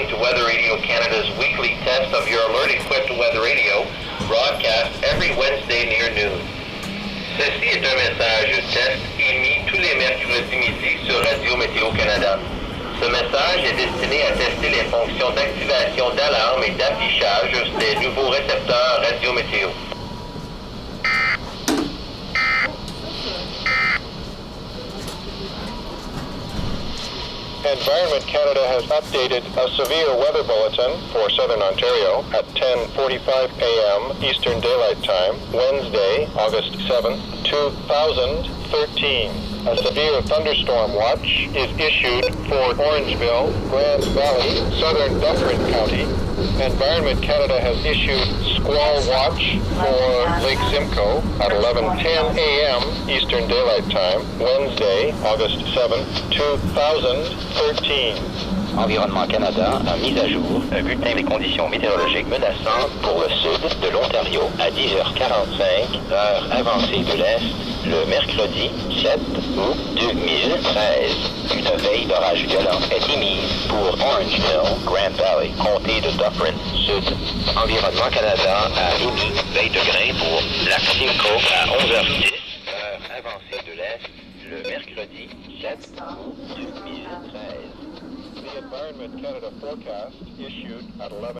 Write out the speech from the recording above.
listening to Weather Radio Canada's weekly test of your alert-equipped weather radio, broadcast every Wednesday near noon. Ceci est un message test émis tous les mercredis midi sur Radio Météo Canada. Ce message est destiné à tester les fonctions d'activation d'alarme et d'affichage des nouveaux récepteurs Radio Météo. Environment Canada has updated a severe weather bulletin for Southern Ontario at 10:45 a.m. Eastern Daylight Time, Wednesday, August 7, 2013. A severe thunderstorm watch is issued for Orangeville, Grand Valley, Southern Dufferin County. Environment Canada has issued squall watch for Lake Simcoe at 11:10 a.m. Eastern Daylight Time, Wednesday, August 7, 2013. Environnement Canada a mis à jour un bulletin des conditions météorologiques menaçantes pour le sud de l'Ontario à 10h45, heure avancée de l'Est, le mercredi 7 août 2013. Une veille d'orage violent est émise pour Orangeville, Grand Valley, comté de Dufferin Sud. Environnement Canada a émis veille de grain pour Lac Simcoe à 11h10, heure avancée de l'Est, le mercredi 7 août 2013. The Environment Canada forecast issued at 11